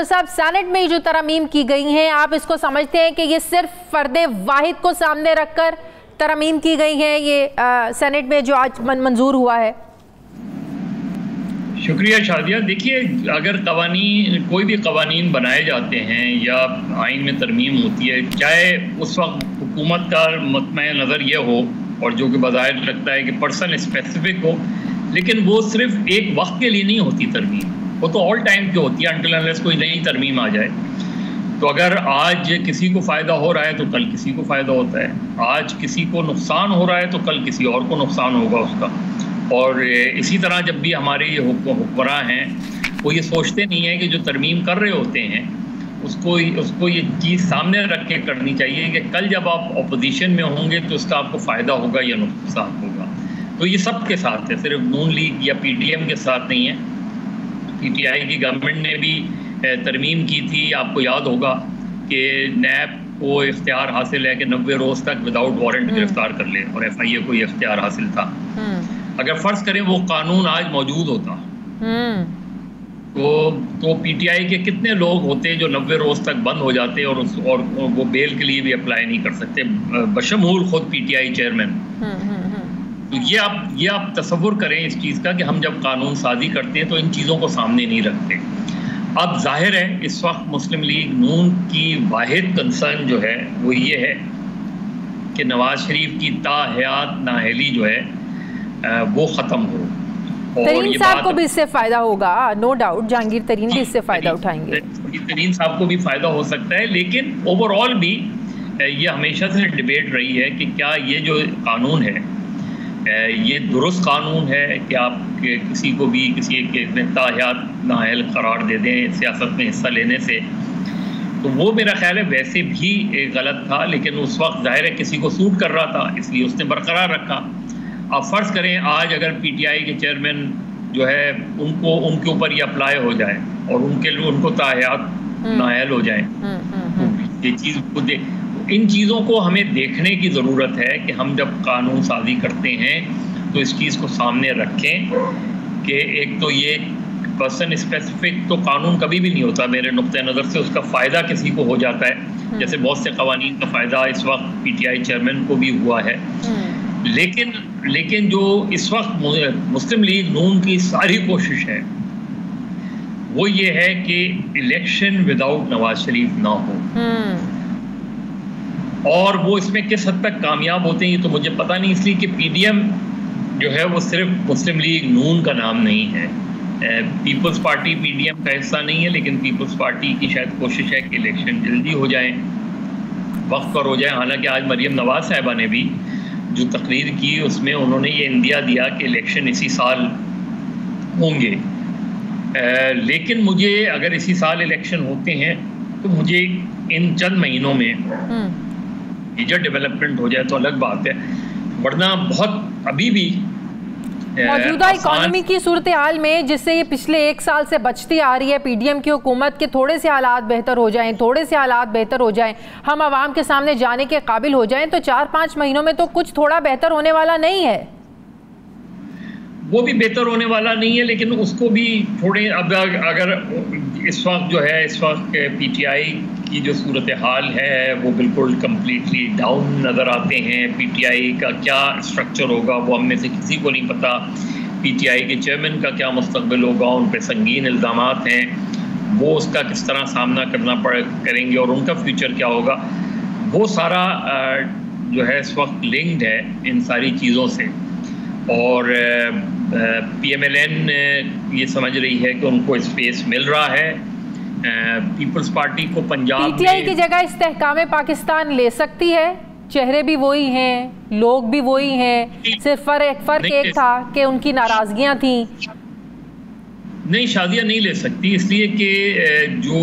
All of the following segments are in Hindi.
साहब, सेनेट में जो तरमीम की गई हैं, आप इसको समझते हैं कि ये सिर्फ फर्द वाहिद को सामने रखकर तरमीम की गई हैं, ये सेनेट में जो आज मंजूर हुआ है? शुक्रिया शादिया। देखिए, अगर कवानीन, कोई भी कवानीन बनाए जाते हैं या आइन में तरमीम होती है, चाहे उस वक्त हुकूमत का मतमय नज़र ये हो और जो कि बज़ाहिर लगता है कि पर्सन स्पेसिफिक हो, लेकिन वो सिर्फ एक वक्त के लिए नहीं होती तरमीम, वो तो ऑल टाइम की होती है अनटिल अनलेस कोई नई तरमीम आ जाए। तो अगर आज किसी को फ़ायदा हो रहा है तो कल किसी को फ़ायदा होता है, आज किसी को नुकसान हो रहा है तो कल किसी और को नुकसान होगा उसका। और इसी तरह जब भी हमारे ये हुक्मरां हैं, वो ये सोचते नहीं है कि जो तरमीम कर रहे होते हैं उसको ये चीज़ सामने रख के करनी चाहिए कि कल जब आप अपोजिशन में होंगे तो उसका आपको फ़ायदा होगा या नुकसान होगा। तो ये सब के साथ है, सिर्फ नून लीग या PTM के साथ नहीं है। PTI की गवर्नमेंट ने भी तरमीम की थी, आपको याद होगा कि नैब को इख्तियार हासिल है कि 90 रोज़ तक विदाउट वारंट गिरफ्तार कर ले, और FIA को ये इख्तियार हासिल था। अगर फ़र्ज़ करें वो कानून आज मौजूद होता तो PTI के कितने लोग होते जो 90 रोज़ तक बंद हो जाते और वो बेल के लिए भी अप्लाई नहीं कर सकते, बशमूल खुद PTI चेयरमैन। तो ये आप तसव्वुर करें इस चीज़ का कि हम जब कानून साजी करते हैं तो इन चीज़ों को सामने नहीं रखते। अब जाहिर है इस वक्त मुस्लिम लीग नून की वाहिद कंसर्न जो है वो ये है कि नवाज शरीफ की ताहयात नाअहली जो है वो ख़त्म हो। तरीन साहब को भी इससे फ़ायदा होगा, नो डाउट। जहांगीर तरीन भी इससे फ़ायदा उठाएंगे। तरीन साहब को भी फ़ायदा हो सकता है, लेकिन ओवरऑल भी ये हमेशा से डिबेट रही है कि क्या ये जो कानून है ये दुरुस्त कानून है कि आप किसी को भी किसी के ताहयात नाअहल करार दे दें सियासत में हिस्सा लेने से। तो वो मेरा ख्याल है वैसे भी गलत था, लेकिन उस वक्त जाहिर है किसी को सूट कर रहा था इसलिए उसने बरकरार रखा। अब फ़र्ज़ करें आज अगर PTI के चेयरमैन जो है उनके ऊपर ये अप्लाई हो जाए और उनको ताहयात नाअहल हो जाए, ये चीज़ को इन चीज़ों को हमें देखने की ज़रूरत है कि हम जब कानून साजी करते हैं तो इस चीज़ को सामने रखें कि एक तो ये पर्सन स्पेसिफिक तो कानून कभी भी नहीं होता मेरे नुक्ते नज़र से, उसका फ़ायदा किसी को हो जाता है, जैसे बहुत से कवानीन का फ़ायदा इस वक्त PTI चेयरमैन को भी हुआ है। लेकिन जो इस वक्त मुस्लिम लीग नून की सारी कोशिश है वो ये है कि इलेक्शन विदाउट नवाज शरीफ ना हो, और वो इसमें किस हद तक कामयाब होते हैं ये तो मुझे पता नहीं, इसलिए कि PDM जो है वो सिर्फ मुस्लिम लीग नून का नाम नहीं है। पीपल्स पार्टी PDM का हिस्सा नहीं है, लेकिन पीपल्स पार्टी की शायद कोशिश है कि इलेक्शन जल्दी हो जाए, वक्त पर हो जाए। हालांकि आज मरियम नवाज साहिबा ने भी जो तकरीर की उसमें उन्होंने ये इंदिया दिया कि इलेक्शन इसी साल होंगे। लेकिन मुझे अगर इसी साल इलेक्शन होते हैं तो मुझे इन चंद महीनों में मेजर डेवलपमेंट हो जाए तो अलग बात है, वरना बहुत अभी भी मौजूदा इकोनॉमी की सूरत हाल में, जिससे ये पिछले 1 साल से बचती आ रही है PDM की हुकूमत के थोड़े से हालात बेहतर हो जाएं, थोड़े से हालात बेहतर हो जाएं, हम आवाम के सामने जाने के काबिल हो जाएं, तो 4-5 महीनों में तो कुछ थोड़ा बेहतर होने वाला नहीं है। वो भी बेहतर होने वाला नहीं है, लेकिन उसको भी थोड़े अब अगर इस वक्त जो है इस वक्त PTI की जो सूरत हाल है वो बिल्कुल कम्प्लीटली डाउन नज़र आते हैं। PTI का क्या स्ट्रक्चर होगा वो हम में से किसी को नहीं पता, PTI के चेयरमैन का क्या मुस्तकबिल होगा, उन पर संगीन इल्ज़ामात हैं, वो उसका किस तरह सामना करेंगे और उनका फ्यूचर क्या होगा, वो सारा जो है इस वक्त लिंक्ड है इन सारी चीज़ों से। और PMLN ये समझ रही है कि उनको स्पेस मिल रहा है। पीपल्स पार्टी को पंजाब PTI की जगह इस्तेहकाम पाकिस्तान ले सकती है, चेहरे भी वही हैं, लोग भी वही हैं, सिर्फ फर्क एक था कि उनकी नाराजगियां थी। नहीं, शादियां नहीं ले सकती, इसलिए कि जो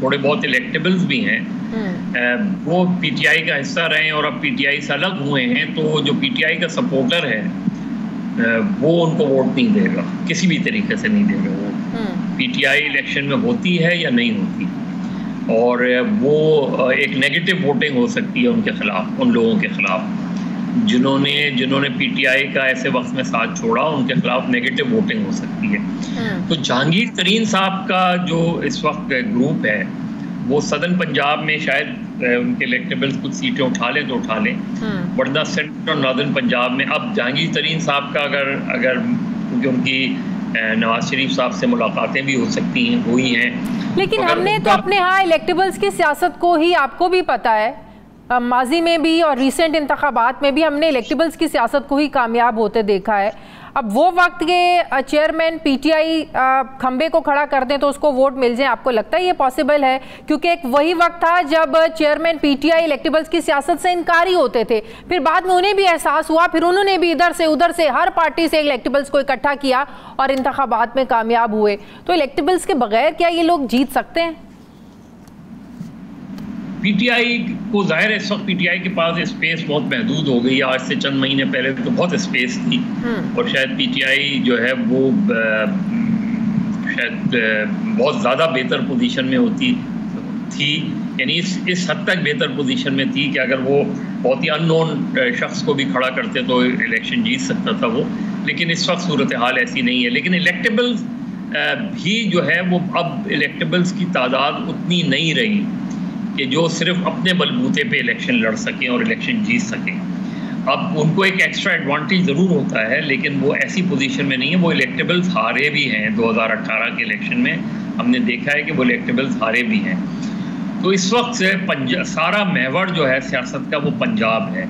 थोड़े बहुत इलेक्टेबल्स भी हैं वो PTI का हिस्सा रहे और अब PTI से अलग हुए हैं, तो जो PTI का सपोर्टर है वो उनको वोट नहीं देगा, किसी भी तरीके से नहीं देगा वो। PTI इलेक्शन में होती है या नहीं होती, और वो एक नेगेटिव वोटिंग हो सकती है उनके खिलाफ, उन लोगों के खिलाफ। जिन्होंने पीटीआई का ऐसे वक्त में साथ छोड़ा, उनके खिलाफ नेगेटिव वोटिंग हो सकती है। तो जहांगीर तरीन साहब का जो इस वक्त ग्रुप है वो सदर्न पंजाब में शायद उनके इलेक्टेबल्स कुछ सीटें उठा लें तो उठा लें, वरना सेंट्रल और नॉर्दर्न पंजाब में अब जहांगीर तरीन साहब का अगर क्योंकि उनकी नवाज शरीफ साहब से मुलाकातें भी हो सकती हैं, हुई हैं। लेकिन हमने तो अपने यहाँ इलेक्टेबल्स की सियासत को ही, आपको भी पता है, माजी में भी और रिसेंट इंतखाबात में भी हमने इलेक्टेबल्स की सियासत को ही कामयाब होते देखा है। अब वो वक्त के चेयरमैन पीटीआई खंबे को खड़ा कर दें तो उसको वोट मिल जाए, आपको लगता है ये पॉसिबल है? क्योंकि एक वही वक्त था जब चेयरमैन पीटीआई इलेक्टेबल्स की सियासत से इनकारी होते थे, फिर बाद में उन्हें भी एहसास हुआ, फिर उन्होंने भी इधर से उधर से हर पार्टी से इलेक्टेबल्स को इकट्ठा किया और इंतखाबात में कामयाब हुए। तो इलेक्टेबल्स के बगैर क्या ये लोग जीत सकते हैं? पीटीआई को जाहिर है इस वक्त पीटीआई के पास स्पेस बहुत महदूद हो गई है। आज से चंद महीने पहले तो बहुत स्पेस थी और शायद पीटीआई जो है वो शायद बहुत ज़्यादा बेहतर पोजीशन में होती थी, यानी इस हद तक बेहतर पोजीशन में थी कि अगर वो बहुत ही अननोन शख्स को भी खड़ा करते तो इलेक्शन जीत सकता था वो। लेकिन इस वक्त सूरत हाल ऐसी नहीं है। लेकिन इलेक्टेबल्स भी जो है वो अब इलेक्टेबल्स की तादाद उतनी नहीं रही कि जो सिर्फ अपने बलबूते पे इलेक्शन लड़ सकें और इलेक्शन जीत सकें। अब उनको एक एक्स्ट्रा एडवांटेज ज़रूर होता है, लेकिन वो ऐसी पोजीशन में नहीं है। वो इलेक्टेबल्स हारे भी हैं 2018 के इलेक्शन में, हमने देखा है कि वो इलेक्टेबल्स हारे भी हैं। तो इस वक्त से सारा महवर जो है सियासत का वो पंजाब है।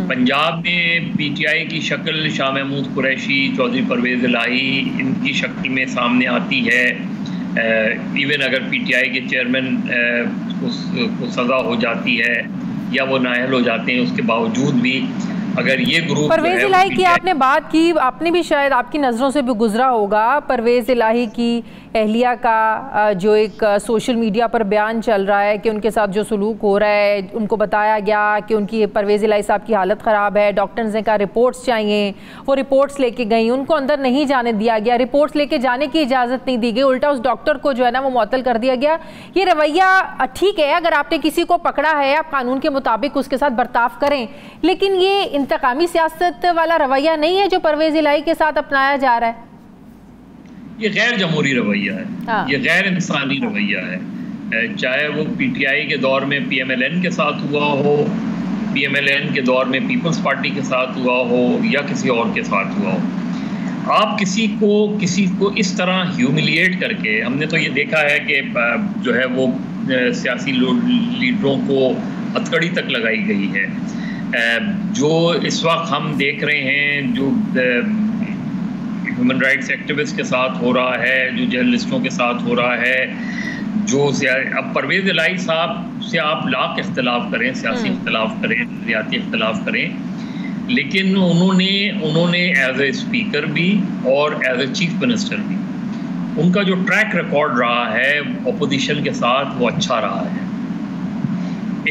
पंजाब में पीटीआई की शक्ल शाह महमूद कुरैशी, चौधरी परवेज़ इलाही, इनकी शक्ल में सामने आती है। इवन अगर पीटीआई के चेयरमैन को सज़ा हो जाती है या वो नाअहल हो जाते हैं, उसके बावजूद भी अगर ये ग्रुप परवेज़ इलाही की आपने बात की, आपने भी शायद आपकी नज़रों से भी गुजरा होगा परवेज़ इलाही की एहलिया का जो एक सोशल मीडिया पर बयान चल रहा है कि उनके साथ जो सलूक हो रहा है, उनको बताया गया कि उनकी परवेज़ इलाही साहब की हालत ख़राब है, डॉक्टर्स ने कहा रिपोर्ट्स चाहिए, वो रिपोर्ट्स लेके गई, उनको अंदर नहीं जाने दिया गया, रिपोर्ट्स लेके जाने की इजाज़त नहीं दी गई, उल्टा उस डॉक्टर को जो है ना वो मुअत्तल कर दिया गया। ये रवैया ठीक है, अगर आपने किसी को पकड़ा है आप कानून के मुताबिक उसके साथ बर्ताव करें, लेकिन ये इंतकामी सियासत वाला रवैया नहीं है जो परवेज़ इलाही के साथ अपनाया जा रहा है। ये गैर जमहूरी रवैया है, ये गैर इंसानी रवैया है। चाहे वो पीटीआई के दौर में पीएमएलएन के साथ हुआ हो, पीएमएलएन के दौर में पीपल्स पार्टी के साथ हुआ हो या किसी और के साथ हुआ हो। आप किसी को इस तरह ह्यूमिलिएट करके, हमने तो ये देखा है कि जो है वो सियासी लीडरों को हथकड़ी तक लगाई गई है। जो इस वक्त हम देख रहे हैं जो ह्यूमन राइट्स एक्टिविस्ट के साथ हो रहा है, जो जर्नलिस्टों के साथ हो रहा है, जो अब परवेज़ इलाही साहब से आप लाख इख्तलाफ करें, सियासी इख्तलाफ करें, नज़रियाती इख्तलाफ करें, लेकिन उन्होंने एज ए स्पीकर भी और एज ए चीफ मिनिस्टर भी उनका जो ट्रैक रिकॉर्ड रहा है अपोजिशन के साथ वो अच्छा रहा है।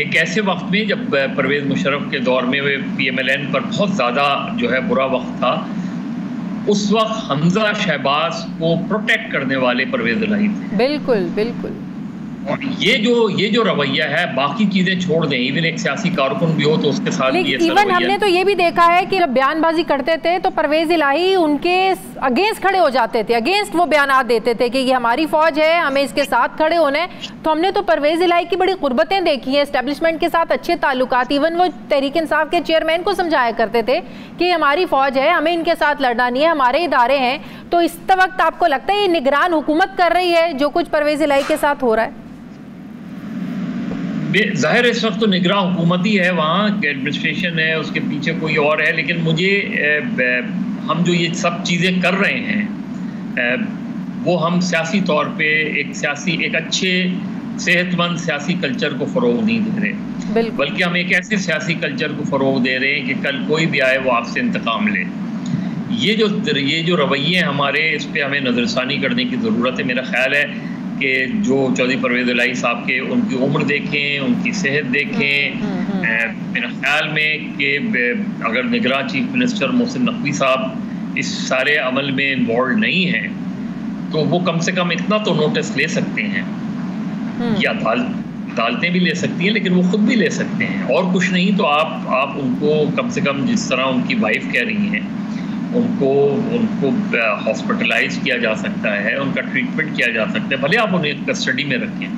एक ऐसे वक्त में जब परवेज़ मुशर्रफ के दौर में पीएमएलएन पर बहुत ज़्यादा जो है बुरा वक्त था, उस वक्त हमजा शहबाज को प्रोटेक्ट करने वाले परवेज़ इलाही थे। बिल्कुल बिल्कुल। और ये जो रवैया है, बाकी चीजें छोड़ दें, इवन एक सियासी कारकुन भी हो तो उसके साथ भी ये इवन हमने तो ये भी देखा है कि जब बयानबाजी करते थे तो परवेज़ इलाही उनके अगेंस्ट खड़े हो जाते थे, अगेंस्ट वो बयानात देते थे कि ये हमारी फौज है, हमें इसके साथ खड़े होना है। तो हमने तो परवेज़ इलाही की बड़ी कुर्बतें देखी हैं, एस्टेब्लिशमेंट के साथ अच्छे ताल्लुकात, इवन वो तहरीक इंसाफ के चेयरमैन को समझाया करते थे कि हमारी फौज है, हमें इनके साथ लड़ना नहीं है, हमारे इदारे हैं। तो इस वक्त आपको लगता है ये निगरान हुकूमत कर रही है जो कुछ परवेज़ इलाही के साथ हो रहा है? जाहिर इस वक्त तो निगरान हुकूमत ही है, वहाँ एडमिनिस्ट्रेशन है, उसके पीछे कोई और है। लेकिन मुझे हम जो ये सब चीज़ें कर रहे हैं वो हम सियासी तौर पे एक अच्छे सेहतमंद सियासी कल्चर को फ़रोग़ नहीं दे रहे, बल्कि हम एक ऐसे सियासी कल्चर को फ़रोग़ दे रहे हैं कि कल कोई भी आए वो आपसे इंतकाम ले। ये जो रवैये हैं हमारे, इस पर हमें नज़रसानी करने की ज़रूरत है। मेरा ख्याल है कि जो चौधरी परवेज़ इलाही साहब के उनकी उम्र देखें, उनकी सेहत देखें, मेरे ख्याल में कि अगर निगरान चीफ मिनिस्टर मोहसिन नकवी साहब इस सारे अमल में इन्वॉल्व नहीं हैं तो वो कम से कम इतना तो नोटिस ले सकते हैं कि अदालतें भी ले सकती हैं, लेकिन वो खुद भी ले सकते हैं। और कुछ नहीं तो आप उनको कम से कम, जिस तरह उनकी वाइफ कह रही हैं, उनको हॉस्पिटलाइज किया जा सकता है, उनका ट्रीटमेंट किया जा सकता है, भले आप उन्हें कस्टडी में रखें।